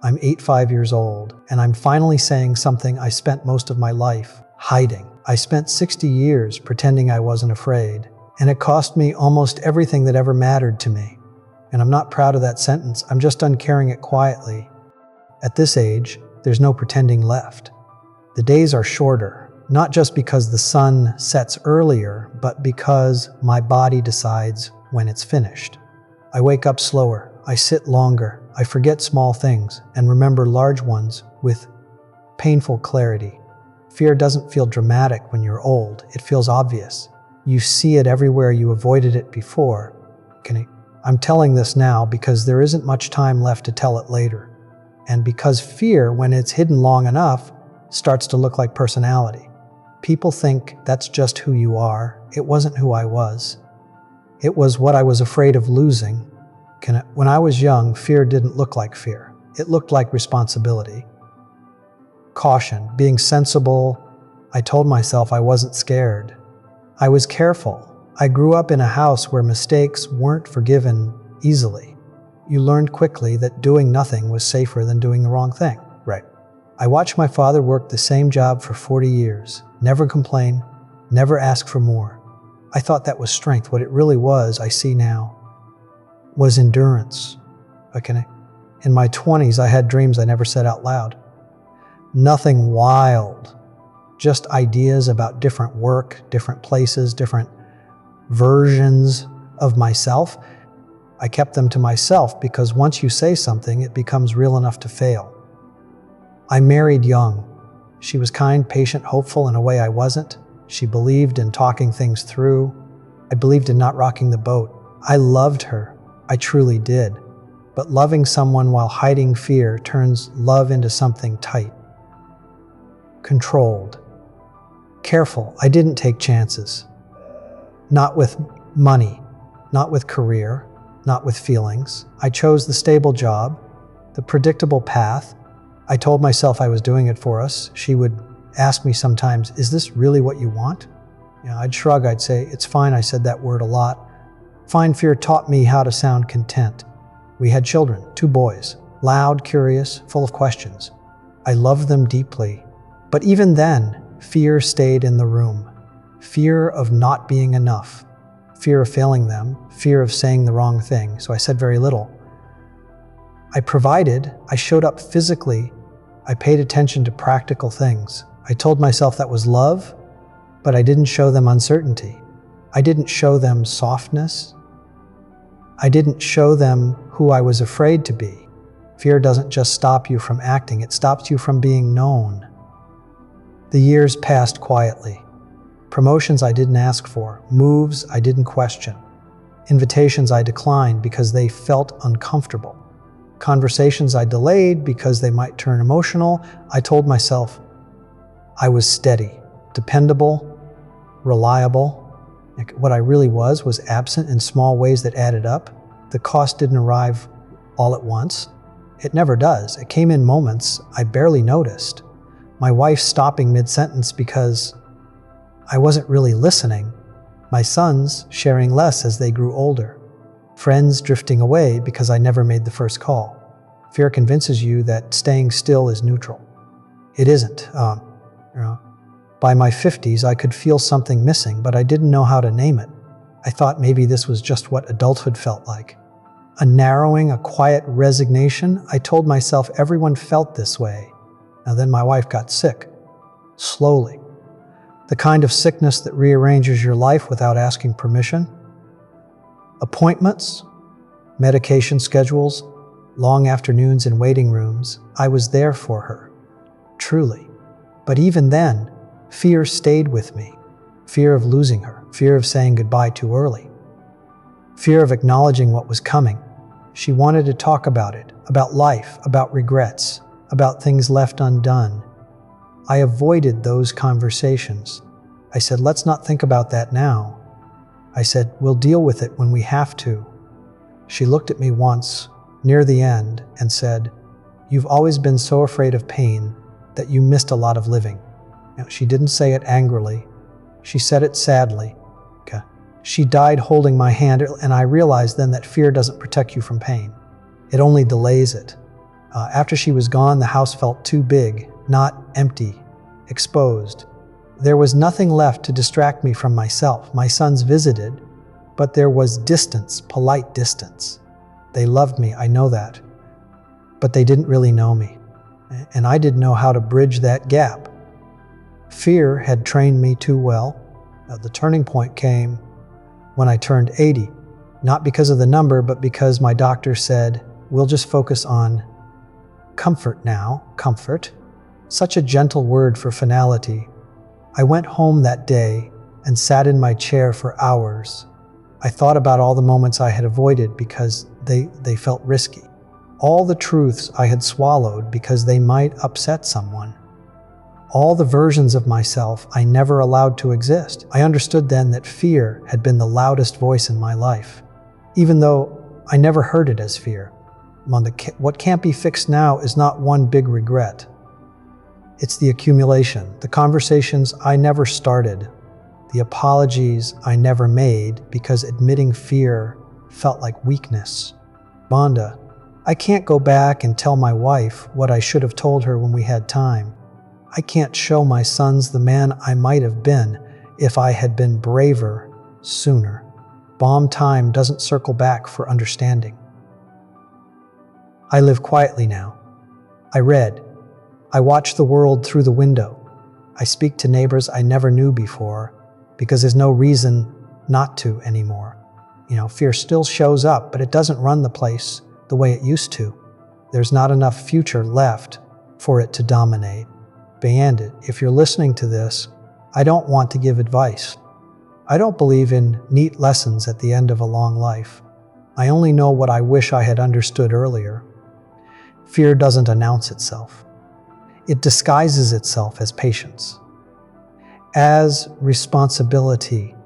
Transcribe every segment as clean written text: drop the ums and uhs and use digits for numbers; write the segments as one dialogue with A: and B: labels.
A: I'm 85 years old, and I'm finally saying something I spent most of my life hiding. I spent 60 years pretending I wasn't afraid, and it cost me almost everything that ever mattered to me. And I'm not proud of that sentence, I'm just done carrying it quietly. At this age, there's no pretending left. The days are shorter, not just because the sun sets earlier, but because my body decides when it's finished. I wake up slower, I sit longer, I forget small things and remember large ones with painful clarity. Fear doesn't feel dramatic when you're old, it feels obvious. You see it everywhere you avoided it before. I'm telling this now because there isn't much time left to tell it later. And because fear, when it's hidden long enough, starts to look like personality. People think that's just who you are. It wasn't who I was. It was what I was afraid of losing. When I was young, fear didn't look like fear. It looked like responsibility. Caution, being sensible. I told myself I wasn't scared. I was careful. I grew up in a house where mistakes weren't forgiven easily. You learned quickly that doing nothing was safer than doing the wrong thing. Right. I watched my father work the same job for 40 years, never complain, never ask for more. I thought that was strength. What it really was, I see now, was endurance. In my 20s, I had dreams I never said out loud. Nothing wild, just ideas about different work, different places, different versions of myself. I kept them to myself because once you say something, it becomes real enough to fail. I married young. She was kind, patient, hopeful in a way I wasn't. She believed in talking things through. I believed in not rocking the boat. I loved her. I truly did. But loving someone while hiding fear turns love into something tight. Controlled. Careful. I didn't take chances. Not with money, not with career, not with feelings. I chose the stable job, the predictable path. I told myself I was doing it for us. She would ask me sometimes, is this really what you want? I'd shrug, I'd say, it's fine. I said that word a lot. Fine fear taught me how to sound content. We had children, 2 boys, loud, curious, full of questions. I loved them deeply. But even then, fear stayed in the room. Fear of not being enough, fear of failing them, fear of saying the wrong thing. So I said very little. I provided, I showed up physically, I paid attention to practical things. I told myself that was love, but I didn't show them uncertainty. I didn't show them softness. I didn't show them who I was afraid to be. Fear doesn't just stop you from acting, it stops you from being known. The years passed quietly. Promotions I didn't ask for, moves I didn't question, invitations I declined because they felt uncomfortable, conversations I delayed because they might turn emotional. I told myself I was steady, dependable, reliable. What I really was absent in small ways that added up. The cost didn't arrive all at once. It never does. It came in moments I barely noticed. My wife stopping mid-sentence because I wasn't really listening. My sons sharing less as they grew older. Friends drifting away because I never made the first call. Fear convinces you that staying still is neutral. It isn't. By my 50s, I could feel something missing, but I didn't know how to name it. I thought maybe this was just what adulthood felt like. A narrowing, a quiet resignation. I told myself everyone felt this way. Now then my wife got sick. Slowly. The kind of sickness that rearranges your life without asking permission. Appointments, medication schedules, long afternoons in waiting rooms. I was there for her. Truly. But even then, fear stayed with me. Fear of losing her. Fear of saying goodbye too early. Fear of acknowledging what was coming. She wanted to talk about it, about life, about regrets, about things left undone. I avoided those conversations. I said, let's not think about that now. I said, we'll deal with it when we have to. She looked at me once, near the end, and said, you've always been so afraid of pain that you missed a lot of living. Now, she didn't say it angrily. She said it sadly. She died holding my hand, and I realized then that fear doesn't protect you from pain. It only delays it. After she was gone, the house felt too big, not empty, exposed. There was nothing left to distract me from myself. My sons visited, but there was distance, polite distance. They loved me, I know that, but they didn't really know me, and I didn't know how to bridge that gap. Fear had trained me too well. The turning point came when I turned 80, not because of the number, but because my doctor said, we'll just focus on comfort now, comfort. Such a gentle word for finality. I went home that day and sat in my chair for hours. I thought about all the moments I had avoided because they felt risky. All the truths I had swallowed because they might upset someone. All the versions of myself I never allowed to exist. I understood then that fear had been the loudest voice in my life, even though I never heard it as fear. What can't be fixed now is not one big regret. It's the accumulation, the conversations I never started, the apologies I never made because admitting fear felt like weakness. Bonda, I can't go back and tell my wife what I should have told her when we had time. I can't show my sons the man I might have been if I had been braver sooner. Bomb time doesn't circle back for understanding. I live quietly now. I read. I watch the world through the window. I speak to neighbors I never knew before because there's no reason not to anymore. Fear still shows up, but it doesn't run the place the way it used to. There's not enough future left for it to dominate. Bandit, if you're listening to this, I don't want to give advice. I don't believe in neat lessons at the end of a long life. I only know what I wish I had understood earlier. Fear doesn't announce itself. It disguises itself as patience, as responsibility,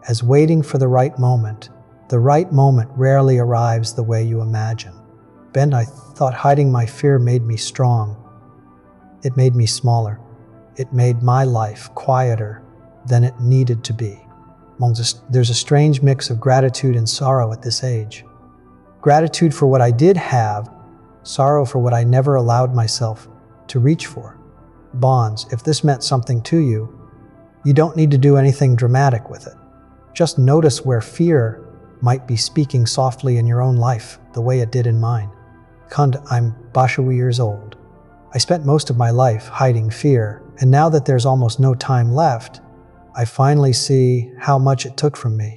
A: as waiting for the right moment. The right moment rarely arrives the way you imagine. Ben, I thought hiding my fear made me strong. It made me smaller. It made my life quieter than it needed to be. There's a strange mix of gratitude and sorrow at this age. Gratitude for what I did have, sorrow for what I never allowed myself to reach for. Bonds, if this meant something to you, you don't need to do anything dramatic with it. Just notice where fear might be speaking softly in your own life, the way it did in mine. Kund, I'm Bashawi years old. I spent most of my life hiding fear, and now that there's almost no time left, I finally see how much it took from me.